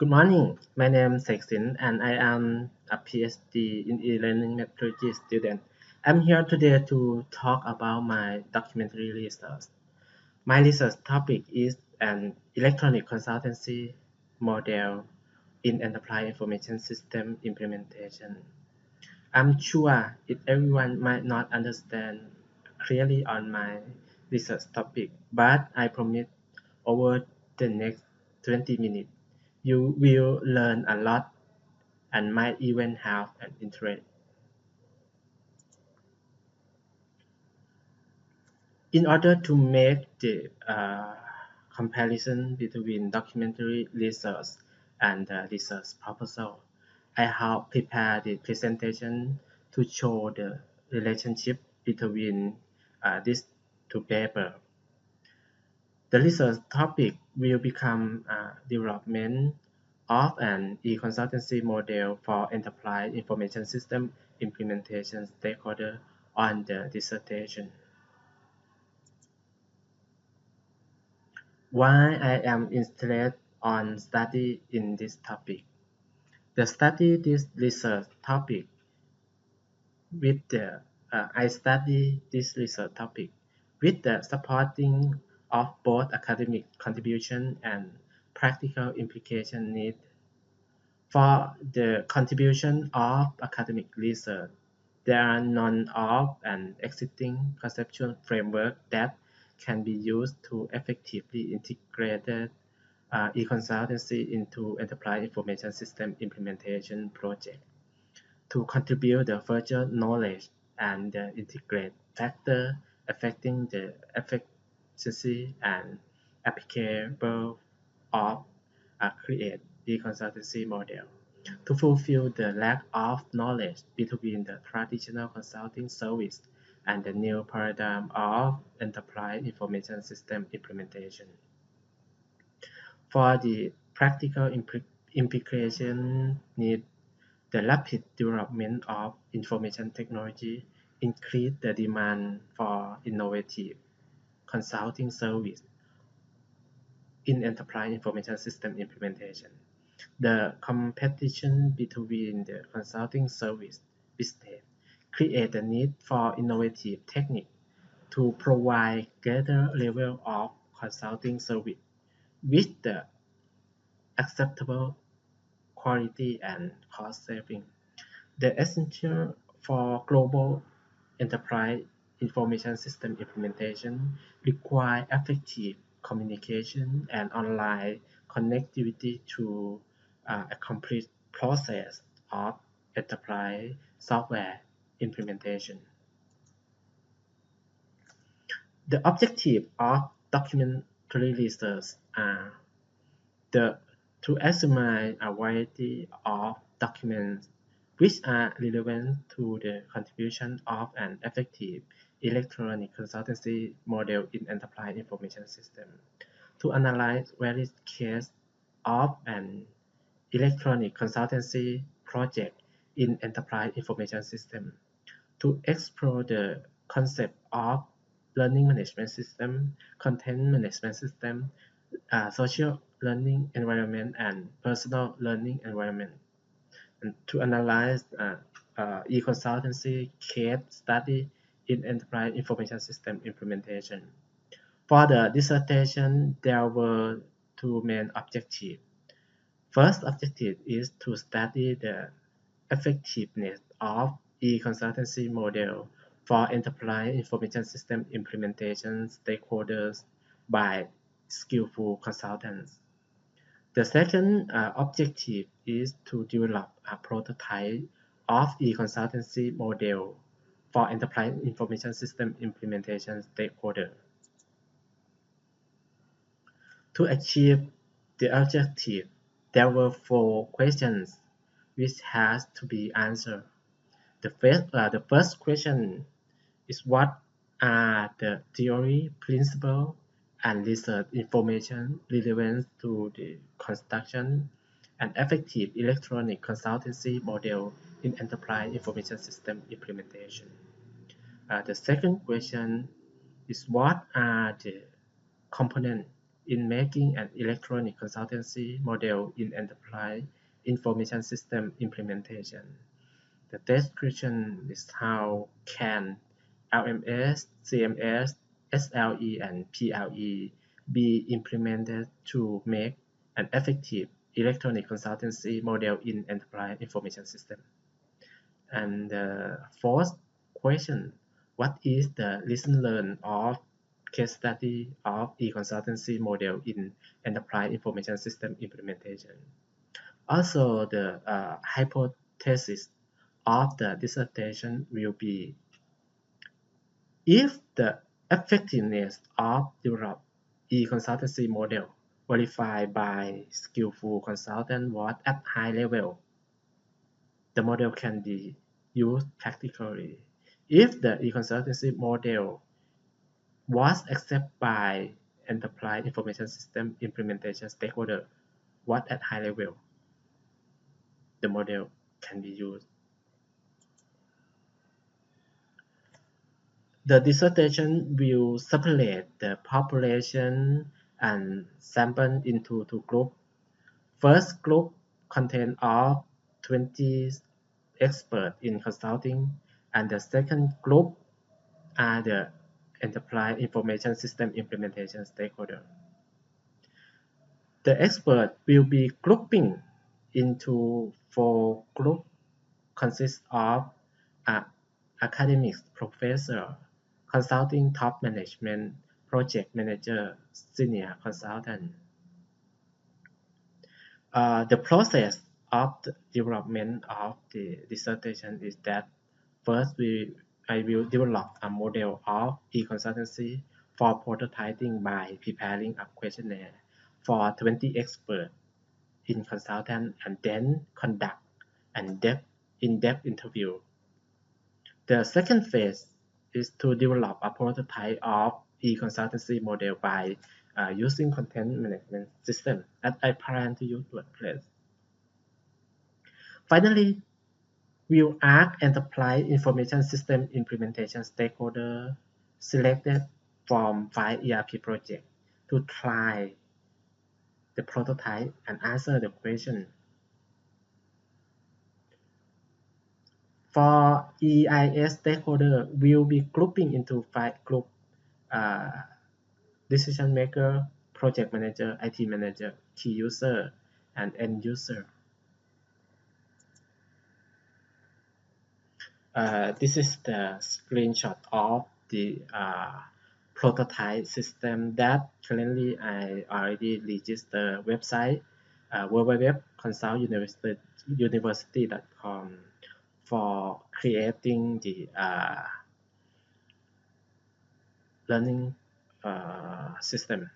Good morning. My name is Seksin and I am a PhD in e-learning methodology student. I'm here today to talk about my documentary research. My research topic is an electronic consultancy model in enterprise information system implementation. I'm sure if everyone might not understand clearly on my research topic, but I promise over the next 20 minutes, you will learn a lot and might even have an interest. In order to make the comparison between documentary research and the research proposal, I have prepared the presentation to show the relationship between these two papers. The research topic will become development of an e-consultancy model for enterprise information system implementation stakeholder on the dissertation. Why I am interested on study in this topic. The study this research topic with the I study this research topic with the supporting of both academic contribution and practical implication need. For the contribution of academic research, there are none of an existing conceptual framework that can be used to effectively integrate e-consultancy into enterprise information system implementation project. To contribute the further knowledge and the integrate factor affecting the efficiency and applicable of a create e-consultancy model. To fulfill the lack of knowledge between the traditional consulting service and the new paradigm of enterprise information system implementation. For the practical implication need the rapid development of information technology increase the demand for innovative consulting service in enterprise information system implementation. The competition between the consulting service business create the need for innovative technique to provide greater level of consulting service with the acceptable quality and cost saving. The essential for global enterprise information system implementation require effective communication and online connectivity to a complete process of enterprise software implementation. The objective of documentary research are the to examine a variety of documents which are relevant to the contribution of an effective electronic consultancy model in enterprise information system, to analyze various cases of an electronic consultancy project in enterprise information system, to explore the concept of learning management system, content management system, social learning environment, and personal learning environment, and to analyze e-consultancy case study in enterprise information system implementation. For the dissertation, there were two main objectives. First objective is to study the effectiveness of e-consultancy model for enterprise information system implementation stakeholders by skillful consultants. The second objective is to develop a prototype of e-consultancy model for enterprise information system implementation stakeholder. To achieve the objective, there were four questions which has to be answered. The first question is what are the theory, principle, and research information relevant to the construction and effective electronic consultancy model in enterprise information system implementation. The second question is what are the components in making an electronic consultancy model in enterprise information system implementation. The description is how can LMS, CMS, SLE, and PLE be implemented to make an effective electronic consultancy model in enterprise information system. And the fourth question, what is the lesson learned of case study of e-consultancy model in enterprise information system implementation? Also, the hypothesis of the dissertation will be if the effectiveness of developed e-consultancy model verified by skillful consultant was at high level, the model can be used practically. If the e-consultancy model was accepted by enterprise information system implementation stakeholder was at high level, the model can be used. The dissertation will separate the population and sample into two groups. First group contains of 20 experts in consulting, and the second group are the enterprise information system implementation stakeholder. The expert will be grouping into four groups consist of academics, professor, consulting top management, project manager, senior consultant. The process of the development of the dissertation is that first I will develop a model of e-consultancy for prototyping by preparing a questionnaire for 20 experts in consultant and then conduct an in-depth interview. The second phase is to develop a prototype of e-consultancy model by using content management system as I plan to use WordPress. Finally, we'll ask enterprise information system implementation stakeholder selected from 5 ERP projects to try the prototype and answer the question. For EIS stakeholder, we'll be grouping into 5 groups: decision maker, project manager, IT manager, key user, and end user. This is the screenshot of the prototype system that currently I already registered website www.consultuniversity.com for creating the learning system.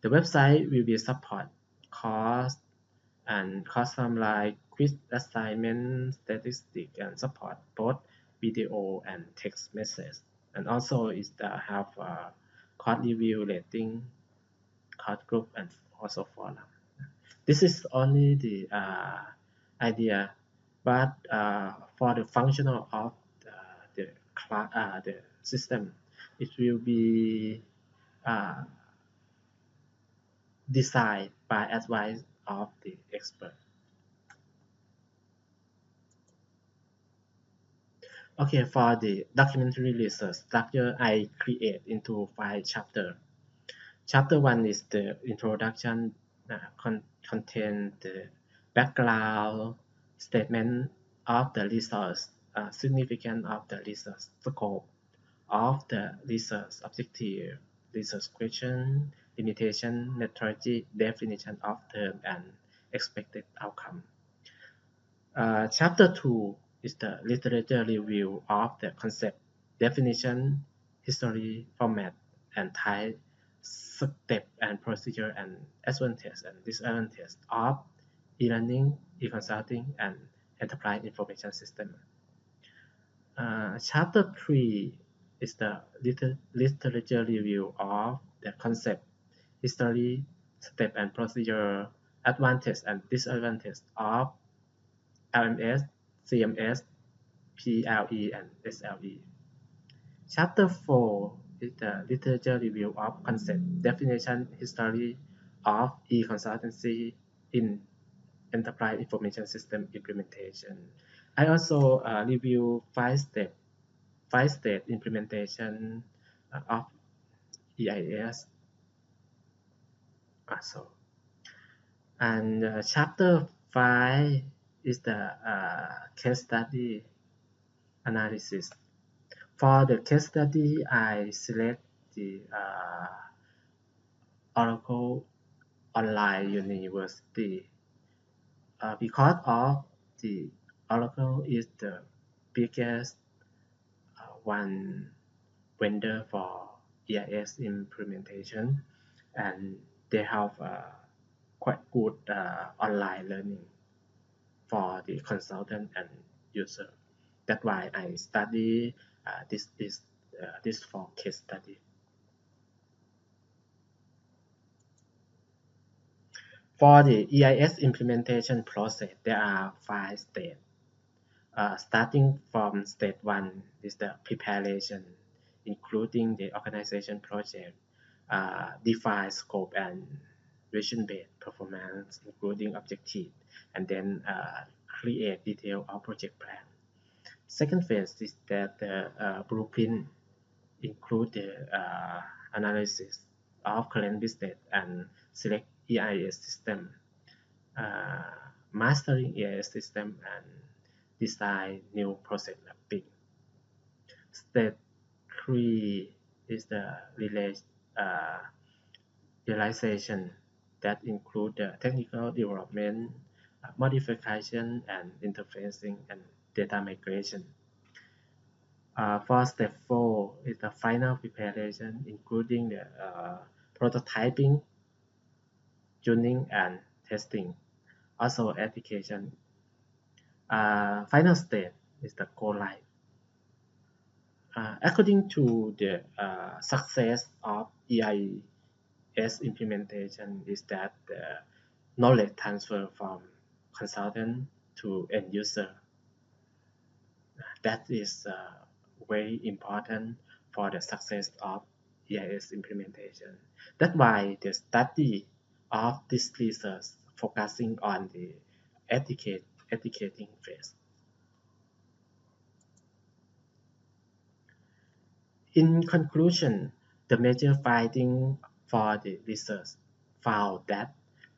The website will be support course and custom like quiz assignment, statistics, and support both video and text message. And also it have code review rating, code group, and also forum. This is only the idea, but for the functional of the system, it will be designed by advice of the expert. Okay, for the documentary research structure, I create into 5 chapters. Chapter 1 is the introduction, contain the background statement of the resource, significance of the research, scope of the research, objective, research question, limitation, methodology, definition of term, and expected outcome. Chapter 2 is the literature review of the concept, definition, history, format, and type, step and procedure, and advantage and disadvantage of e-learning, e-consulting, and enterprise information system. Chapter 3 is the literature review of the concept, history, step and procedure, advantage and disadvantage of LMS, CMS, PLE, and SLE. Chapter 4 is the literature review of concept, definition, history of e-consultancy in enterprise information system implementation. I also review five-step implementation of EIS also. And chapter 5 is the case study analysis. For the case study, I select the Oracle Online University because of the Oracle is the biggest one vendor for EIS implementation, and they have quite good online learning for the consultant and user. That's why I study this for case study. For the EIS implementation process, there are 5 steps. Starting from step 1 is the preparation, including the organization project, define scope and vision-based performance, including objective, and then create detail of project plan. Second phase is that the blueprint include the analysis of current business and select EIS system, uh, mastering EIS system, and design new process mapping. Step 3 is the uh, realization that include the technical development, modification, and interfacing and data migration. For step 4 is the final preparation, including the prototyping, tuning, and testing. Also application. Final step is the go live. According to the success of EIS implementation is that the knowledge transfer from consultant to end user. That is very important for the success of EIS implementation. That's why the study of this research focusing on the educating phase. In conclusion, the major finding for the research found that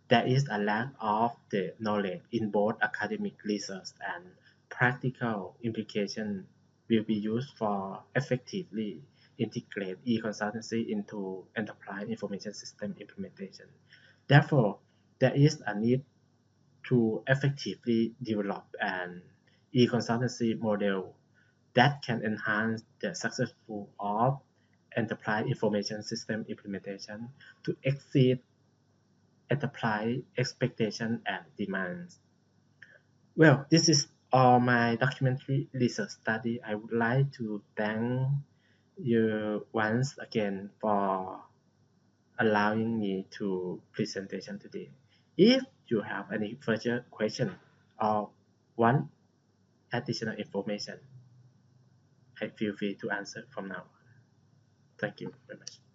there is a lack of the knowledge in both academic research and practical implication will be used for effectively integrate e-consultancy into enterprise information system implementation. Therefore, there is a need to effectively develop an e-consultancy model that can enhance the successful of enterprise information system implementation to exceed enterprise expectation and demands. Well, this is all my documentary research study. I would like to thank you once again for allowing me to presentation today. If you have any further question or want additional information, I feel free to answer from now on. Thank you very much.